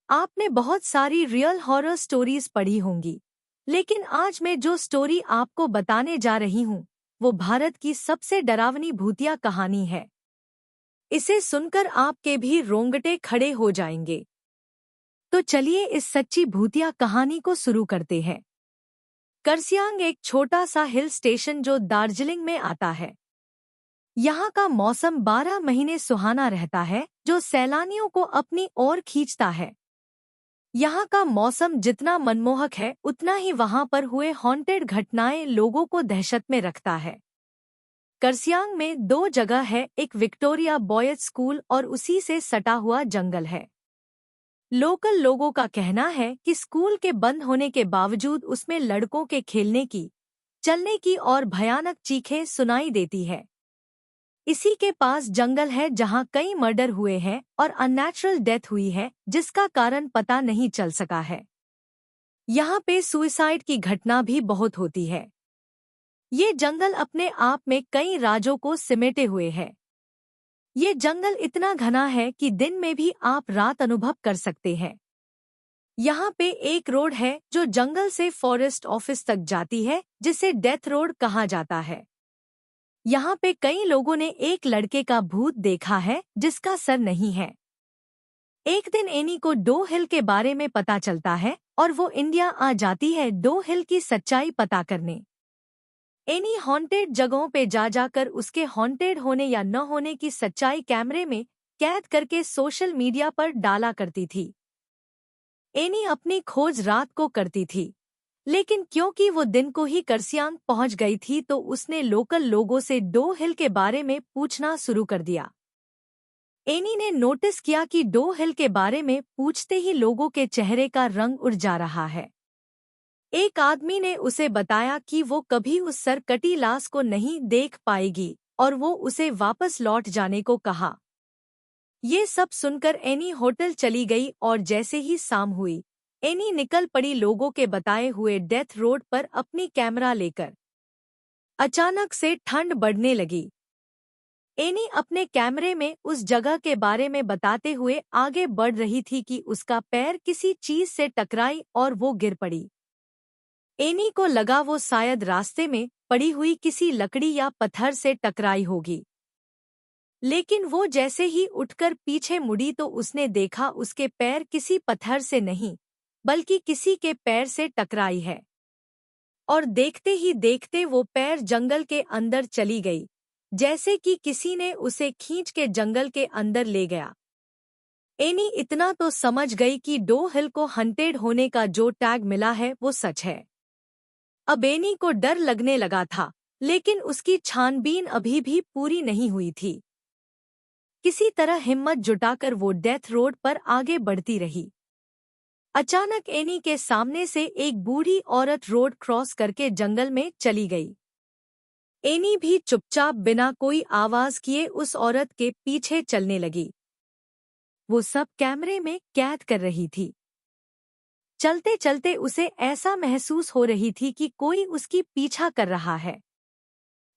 आपने बहुत सारी रियल हॉरर स्टोरीज पढ़ी होंगी, लेकिन आज मैं जो स्टोरी आपको बताने जा रही हूँ, वो भारत की सबसे डरावनी भूतिया कहानी है। इसे सुनकर आपके भी रोंगटे खड़े हो जाएंगे। तो चलिए इस सच्ची भूतिया कहानी को शुरू करते हैं। करसियांग एक छोटा सा हिल स्टेशन जो दार्जिलिंग में आता है। यहाँ का मौसम 12 महीने सुहाना रहता है, जो सैलानियों को अपनी ओर खींचता है। यहाँ का मौसम जितना मनमोहक है, उतना ही वहाँ पर हुए हॉन्टेड घटनाएं लोगों को दहशत में रखता है। करसियांग में दो जगह है, एक विक्टोरिया बॉयज स्कूल और उसी से सटा हुआ जंगल है। लोकल लोगों का कहना है कि स्कूल के बंद होने के बावजूद उसमें लड़कों के खेलने की, चलने की और भयानक चीखें सुनाई देती है। इसी के पास जंगल है जहां कई मर्डर हुए हैं और अननेचुरल डेथ हुई है, जिसका कारण पता नहीं चल सका है। यहाँ पे सुइसाइड की घटना भी बहुत होती है। ये जंगल अपने आप में कई राजों को सिमेटे हुए है। ये जंगल इतना घना है कि दिन में भी आप रात अनुभव कर सकते हैं। यहाँ पे एक रोड है जो जंगल से फॉरेस्ट ऑफिस तक जाती है, जिसे डेथ रोड कहा जाता है। यहाँ पे कई लोगों ने एक लड़के का भूत देखा है जिसका सर नहीं है। एक दिन एनी को डो हिल के बारे में पता चलता है और वो इंडिया आ जाती है डो हिल की सच्चाई पता करने। एनी हॉन्टेड जगहों पे जा जाकर उसके हॉन्टेड होने या न होने की सच्चाई कैमरे में कैद करके सोशल मीडिया पर डाला करती थी। एनी अपनी खोज रात को करती थी, लेकिन क्योंकि वो दिन को ही करसियांग पहुंच गई थी तो उसने लोकल लोगों से डो हिल के बारे में पूछना शुरू कर दिया। एनी ने नोटिस किया कि डो हिल के बारे में पूछते ही लोगों के चेहरे का रंग उड़ जा रहा है। एक आदमी ने उसे बताया कि वो कभी उस सरकटी लाश को नहीं देख पाएगी और वो उसे वापस लौट जाने को कहा। ये सब सुनकर एनी होटल चली गई और जैसे ही शाम हुई, एनी निकल पड़ी लोगों के बताए हुए डेथ रोड पर अपनी कैमरा लेकर। अचानक से ठंड बढ़ने लगी। एनी अपने कैमरे में उस जगह के बारे में बताते हुए आगे बढ़ रही थी कि उसका पैर किसी चीज से टकराई और वो गिर पड़ी। एनी को लगा वो शायद रास्ते में पड़ी हुई किसी लकड़ी या पत्थर से टकराई होगी, लेकिन वो जैसे ही उठकर पीछे मुड़ी तो उसने देखा उसके पैर किसी पत्थर से नहीं, बल्कि किसी के पैर से टकराई है। और देखते ही देखते वो पैर जंगल के अंदर चली गई, जैसे कि किसी ने उसे खींच के जंगल के अंदर ले गया। एनी इतना तो समझ गई कि डो हिल को हंटेड होने का जो टैग मिला है वो सच है। अब एनी को डर लगने लगा था, लेकिन उसकी छानबीन अभी भी पूरी नहीं हुई थी। किसी तरह हिम्मत जुटाकर वो डेथ रोड पर आगे बढ़ती रही। अचानक एनी के सामने से एक बूढ़ी औरत रोड क्रॉस करके जंगल में चली गई। एनी भी चुपचाप बिना कोई आवाज किए उस औरत के पीछे चलने लगी। वो सब कैमरे में कैद कर रही थी। चलते चलते उसे ऐसा महसूस हो रही थी कि कोई उसकी पीछा कर रहा है।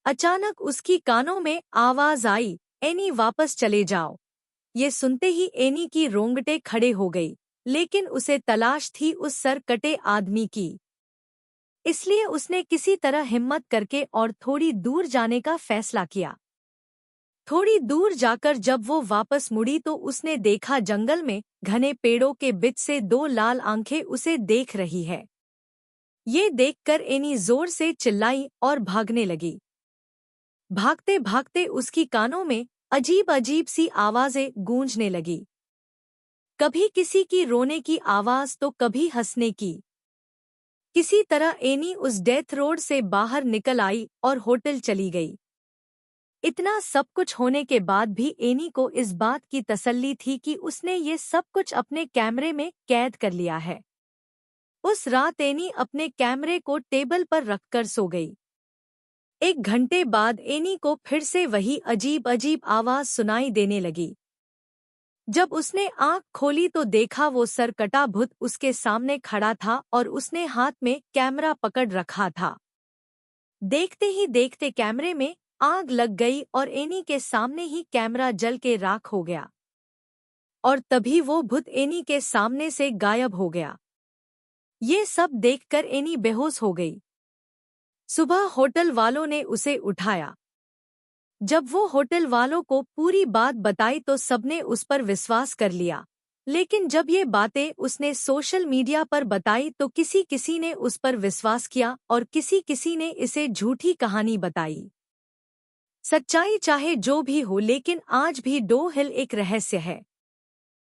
अचानक उसकी कानों में आवाज आई, एनी वापस चले जाओ। ये सुनते ही एनी की रोंगटे खड़े हो गई, लेकिन उसे तलाश थी उस सर कटे आदमी की। इसलिए उसने किसी तरह हिम्मत करके और थोड़ी दूर जाने का फैसला किया। थोड़ी दूर जाकर जब वो वापस मुड़ी तो उसने देखा जंगल में घने पेड़ों के बीच से दो लाल आंखें उसे देख रही है। ये देखकर एनी जोर से चिल्लाई और भागने लगी। भागते भागते उसकी कानों में अजीब अजीब सी आवाजें गूंजने लगी। कभी किसी की रोने की आवाज तो कभी हंसने की। किसी तरह एनी उस डेथ रोड से बाहर निकल आई और होटल चली गई। इतना सब कुछ होने के बाद भी एनी को इस बात की तसल्ली थी कि उसने ये सब कुछ अपने कैमरे में कैद कर लिया है। उस रात एनी अपने कैमरे को टेबल पर रखकर सो गई। 1 घंटे बाद एनी को फिर से वही अजीब अजीब आवाज सुनाई देने लगी। जब उसने आंख खोली तो देखा वो सरकटा भूत उसके सामने खड़ा था और उसने हाथ में कैमरा पकड़ रखा था। देखते ही देखते कैमरे में आग लग गई और एनी के सामने ही कैमरा जल के राख हो गया। और तभी वो भूत एनी के सामने से गायब हो गया। ये सब देखकर एनी बेहोश हो गई। सुबह होटल वालों ने उसे उठाया। जब वो होटल वालों को पूरी बात बताई तो सबने उस पर विश्वास कर लिया। लेकिन जब ये बातें उसने सोशल मीडिया पर बताई तो किसी किसी ने उस पर विश्वास किया और किसी किसी ने इसे झूठी कहानी बताई। सच्चाई चाहे जो भी हो, लेकिन आज भी डो हिल एक रहस्य है।